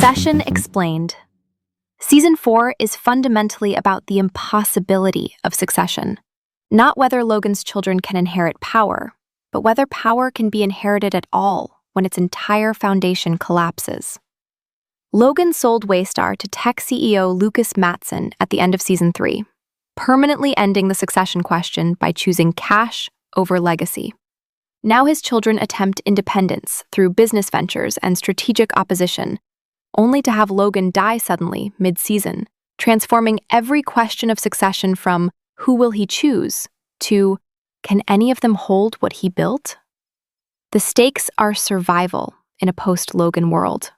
Succession Explained. Season 4 is fundamentally about the impossibility of succession. Not whether Logan's children can inherit power, but whether power can be inherited at all when its entire foundation collapses. Logan sold Waystar to tech CEO Lukas Matsson at the end of Season 3, permanently ending the succession question by choosing cash over legacy. Now his children attempt independence through business ventures and strategic opposition, only to have Logan die suddenly mid-season, transforming every question of succession from who will he choose to can any of them hold what he built? The stakes are survival in a post-Logan world,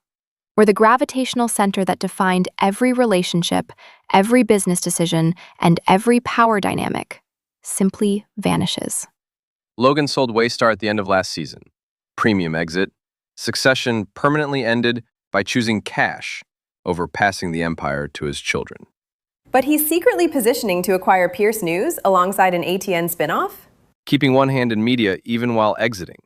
where the gravitational center that defined every relationship, every business decision, and every power dynamic simply vanishes. Logan sold Waystar at the end of last season. Premium exit. Succession permanently ended by choosing cash over passing the empire to his children. But he's secretly positioning to acquire Pierce News alongside an ATN spinoff? Keeping one hand in media even while exiting.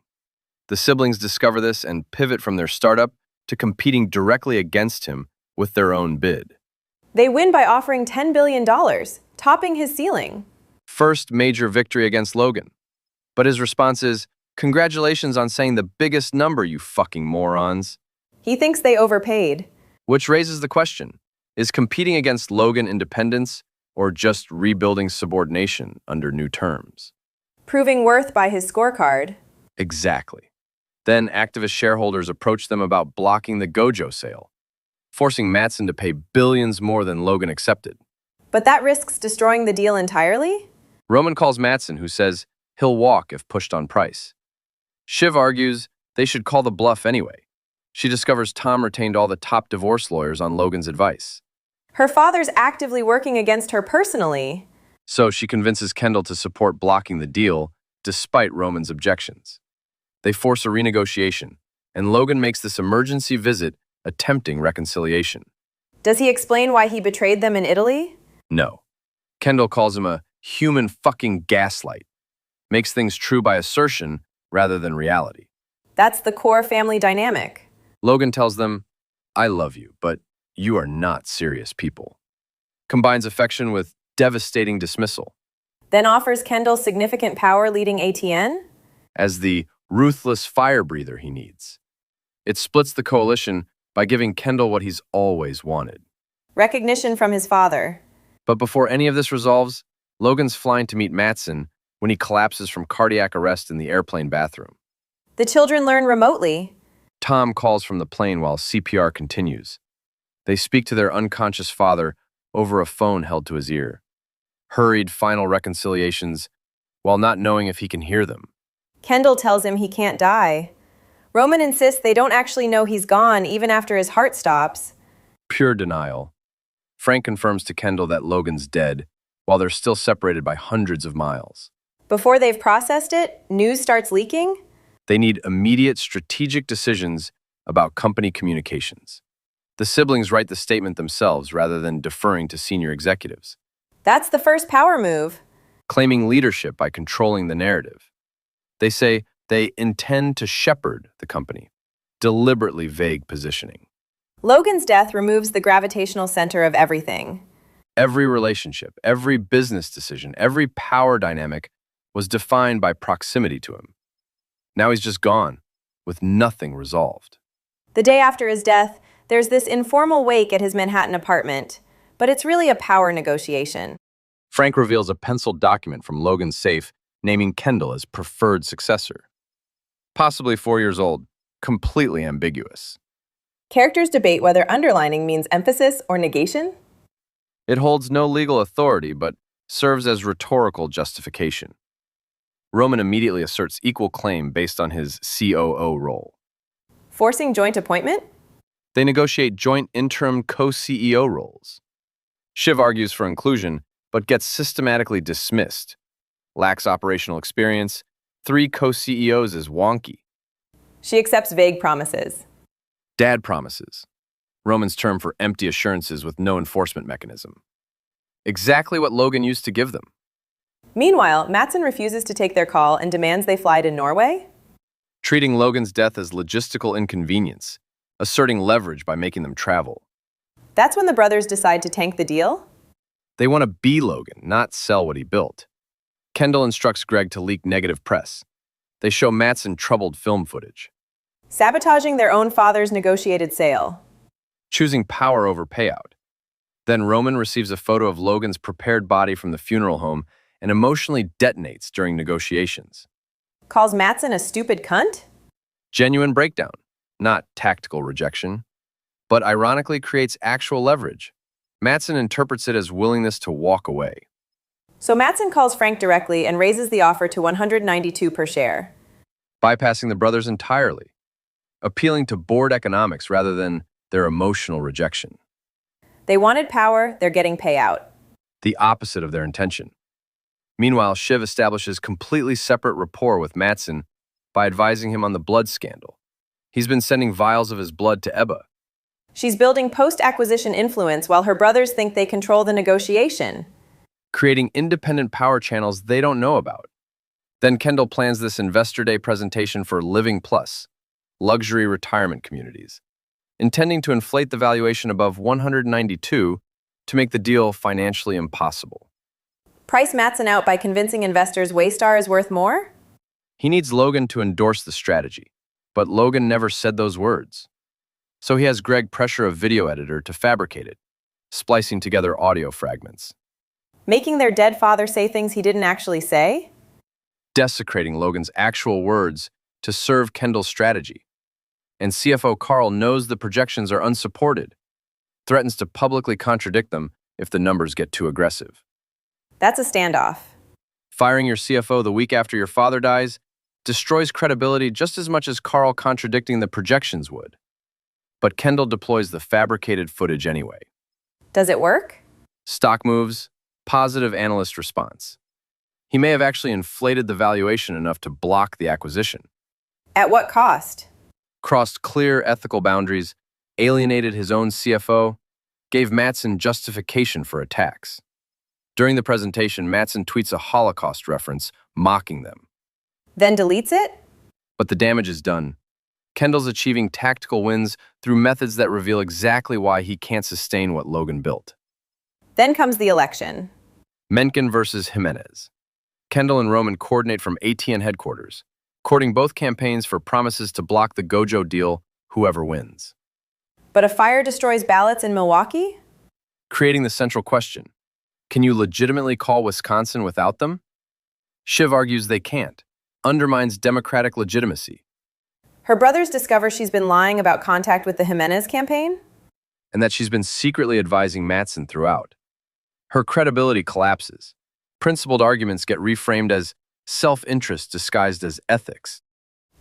The siblings discover this and pivot from their startup to competing directly against him with their own bid. They win by offering $10 billion, topping his ceiling. First major victory against Logan. But his response is, "Congratulations on saying the biggest number, you fucking morons." He thinks they overpaid. Which raises the question, is competing against Logan independence or just rebuilding subordination under new terms? Proving worth by his scorecard. Exactly. Then activist shareholders approached them about blocking the Gojo sale, forcing Matsson to pay billions more than Logan accepted. But that risks destroying the deal entirely? Roman calls Matsson, who says he'll walk if pushed on price. Shiv argues they should call the bluff anyway. She discovers Tom retained all the top divorce lawyers on Logan's advice. Her father's actively working against her personally. So she convinces Kendall to support blocking the deal, despite Roman's objections. They force a renegotiation, and Logan makes this emergency visit, attempting reconciliation. Does he explain why he betrayed them in Italy? No. Kendall calls him a human fucking gaslight, makes things true by assertion rather than reality. That's the core family dynamic. Logan tells them, "I love you, but you are not serious people." Combines affection with devastating dismissal. Then offers Kendall significant power leading ATN? As the ruthless fire breather he needs. It splits the coalition by giving Kendall what he's always wanted. Recognition from his father. But before any of this resolves, Logan's flying to meet Matsson when he collapses from cardiac arrest in the airplane bathroom. The children learn remotely. Tom calls from the plane while CPR continues. They speak to their unconscious father over a phone held to his ear. Hurried final reconciliations while not knowing if he can hear them. Kendall tells him he can't die. Roman insists they don't actually know he's gone even after his heart stops. Pure denial. Frank confirms to Kendall that Logan's dead, while they're still separated by hundreds of miles. Before they've processed it, news starts leaking? They need immediate strategic decisions about company communications. The siblings write the statement themselves rather than deferring to senior executives. That's the first power move. Claiming leadership by controlling the narrative. They say they intend to shepherd the company. Deliberately vague positioning. Logan's death removes the gravitational center of everything. Every relationship, every business decision, every power dynamic was defined by proximity to him. Now he's just gone, with nothing resolved. The day after his death, there's this informal wake at his Manhattan apartment, but it's really a power negotiation. Frank reveals a penciled document from Logan's safe naming Kendall as preferred successor. Possibly 4 years old, completely ambiguous. Characters debate whether underlining means emphasis or negation. It holds no legal authority, but serves as rhetorical justification. Roman immediately asserts equal claim based on his COO role. Forcing joint appointment? They negotiate joint interim co-CEO roles. Shiv argues for inclusion, but gets systematically dismissed. Lacks operational experience. 3 co-CEOs is wonky. She accepts vague promises. Dad promises. Roman's term for empty assurances with no enforcement mechanism. Exactly what Logan used to give them. Meanwhile, Matsson refuses to take their call and demands they fly to Norway. Treating Logan's death as logistical inconvenience, asserting leverage by making them travel. That's when the brothers decide to tank the deal? They want to be Logan, not sell what he built. Kendall instructs Greg to leak negative press. They show Matsson troubled film footage. Sabotaging their own father's negotiated sale. Choosing power over payout. Then Roman receives a photo of Logan's prepared body from the funeral home and emotionally detonates during negotiations. Calls Matsson a stupid cunt? Genuine breakdown, not tactical rejection, but ironically creates actual leverage. Matsson interprets it as willingness to walk away. So Matsson calls Frank directly and raises the offer to $192 per share. Bypassing the brothers entirely, appealing to board economics rather than their emotional rejection. They wanted power, they're getting payout. The opposite of their intention. Meanwhile, Shiv establishes completely separate rapport with Matsson by advising him on the blood scandal. He's been sending vials of his blood to Ebba. She's building post-acquisition influence while her brothers think they control the negotiation. Creating independent power channels they don't know about. Then Kendall plans this Investor Day presentation for Living Plus, luxury retirement communities, intending to inflate the valuation above 192 to make the deal financially impossible. Price Matsson out by convincing investors Waystar is worth more? He needs Logan to endorse the strategy, but Logan never said those words. So he has Greg pressure a video editor to fabricate it, splicing together audio fragments. Making their dead father say things he didn't actually say? Desecrating Logan's actual words to serve Kendall's strategy. And CFO Carl knows the projections are unsupported, threatens to publicly contradict them if the numbers get too aggressive. That's a standoff. Firing your CFO the week after your father dies destroys credibility just as much as Carl contradicting the projections would. But Kendall deploys the fabricated footage anyway. Does it work? Stock moves, positive analyst response. He may have actually inflated the valuation enough to block the acquisition. At what cost? Crossed clear ethical boundaries, alienated his own CFO, gave Matsson justification for attacks. During the presentation, Matsson tweets a Holocaust reference, mocking them. Then deletes it? But the damage is done. Kendall's achieving tactical wins through methods that reveal exactly why he can't sustain what Logan built. Then comes the election. Mencken versus Jimenez. Kendall and Roman coordinate from ATN headquarters, courting both campaigns for promises to block the Gojo deal, whoever wins. But a fire destroys ballots in Milwaukee? Creating the central question, can you legitimately call Wisconsin without them? Shiv argues they can't, undermines democratic legitimacy. Her brothers discover she's been lying about contact with the Jimenez campaign? And that she's been secretly advising Matsson throughout. Her credibility collapses. Principled arguments get reframed as self-interest disguised as ethics.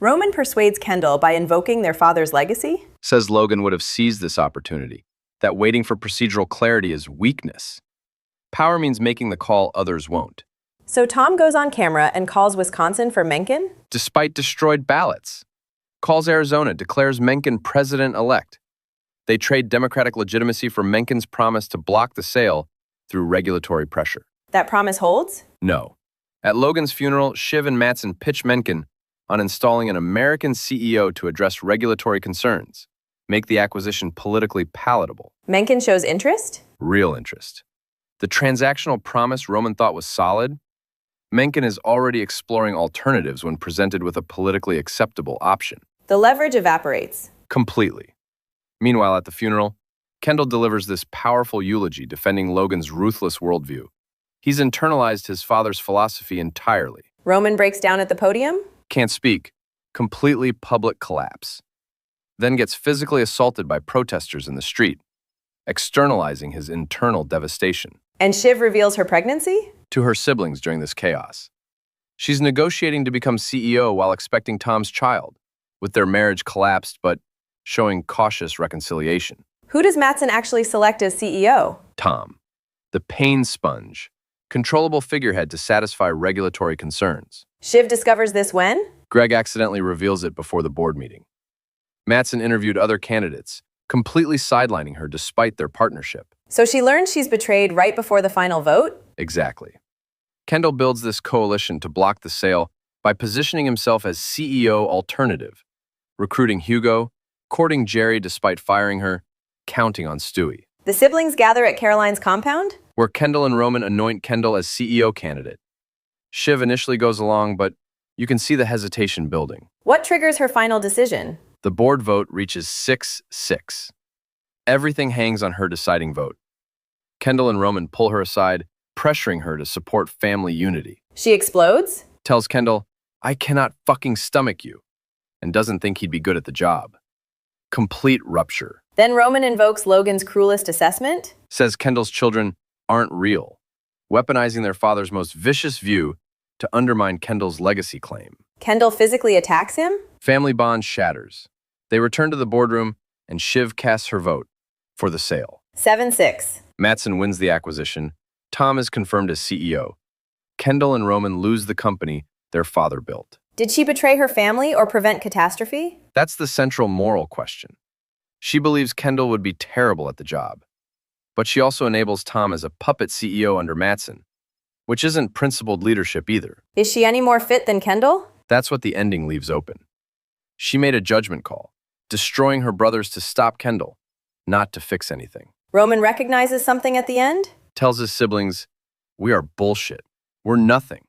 Roman persuades Kendall by invoking their father's legacy? Says Logan would have seized this opportunity, that waiting for procedural clarity is weakness. Power means making the call others won't. So Tom goes on camera and calls Wisconsin for Mencken? Despite destroyed ballots. Calls Arizona, declares Mencken president-elect. They trade democratic legitimacy for Mencken's promise to block the sale through regulatory pressure. That promise holds? No. At Logan's funeral, Shiv and Matsson pitch Mencken on installing an American CEO to address regulatory concerns, make the acquisition politically palatable. Mencken shows interest? Real interest. The transactional promise Roman thought was solid, Mencken is already exploring alternatives when presented with a politically acceptable option. The leverage evaporates. Completely. Meanwhile, at the funeral, Kendall delivers this powerful eulogy defending Logan's ruthless worldview. He's internalized his father's philosophy entirely. Roman breaks down at the podium? Can't speak. Completely public collapse. Then gets physically assaulted by protesters in the street, externalizing his internal devastation. And Shiv reveals her pregnancy? To her siblings during this chaos. She's negotiating to become CEO while expecting Tom's child, with their marriage collapsed but showing cautious reconciliation. Who does Matsson actually select as CEO? Tom, the pain sponge, controllable figurehead to satisfy regulatory concerns. Shiv discovers this when? Greg accidentally reveals it before the board meeting. Matsson interviewed other candidates, completely sidelining her despite their partnership. So she learns she's betrayed right before the final vote? Exactly. Kendall builds this coalition to block the sale by positioning himself as CEO alternative, recruiting Hugo, courting Jerry despite firing her, counting on Stewie. The siblings gather at Caroline's compound? Where Kendall and Roman anoint Kendall as CEO candidate. Shiv initially goes along, but you can see the hesitation building. What triggers her final decision? The board vote reaches 6-6. Everything hangs on her deciding vote. Kendall and Roman pull her aside, pressuring her to support family unity. She explodes? Tells Kendall, "I cannot fucking stomach you," and doesn't think he'd be good at the job. Complete rupture. Then Roman invokes Logan's cruelest assessment? Says Kendall's children aren't real, weaponizing their father's most vicious view to undermine Kendall's legacy claim. Kendall physically attacks him? Family bond shatters. They return to the boardroom, and Shiv casts her vote for the sale. 7-6. Matsson wins the acquisition. Tom is confirmed as CEO. Kendall and Roman lose the company their father built. Did she betray her family or prevent catastrophe? That's the central moral question. She believes Kendall would be terrible at the job, but she also enables Tom as a puppet CEO under Matsson, which isn't principled leadership either. Is she any more fit than Kendall? That's what the ending leaves open. She made a judgment call, destroying her brothers to stop Kendall, not to fix anything. Roman recognizes something at the end? Tells his siblings, "We are bullshit. We're nothing."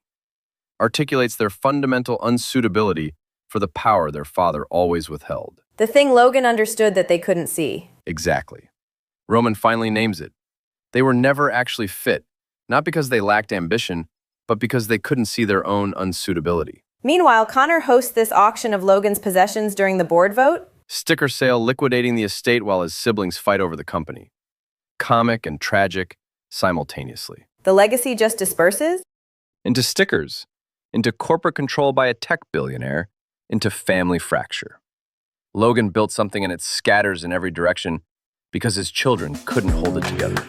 Articulates their fundamental unsuitability for the power their father always withheld. The thing Logan understood that they couldn't see. Exactly. Roman finally names it. They were never actually fit, not because they lacked ambition, but because they couldn't see their own unsuitability. Meanwhile, Connor hosts this auction of Logan's possessions during the board vote. Sticker sale liquidating the estate while his siblings fight over the company. Comic and tragic simultaneously. The legacy just disperses? Into stickers, into corporate control by a tech billionaire, into family fracture. Logan built something and it scatters in every direction because his children couldn't hold it together.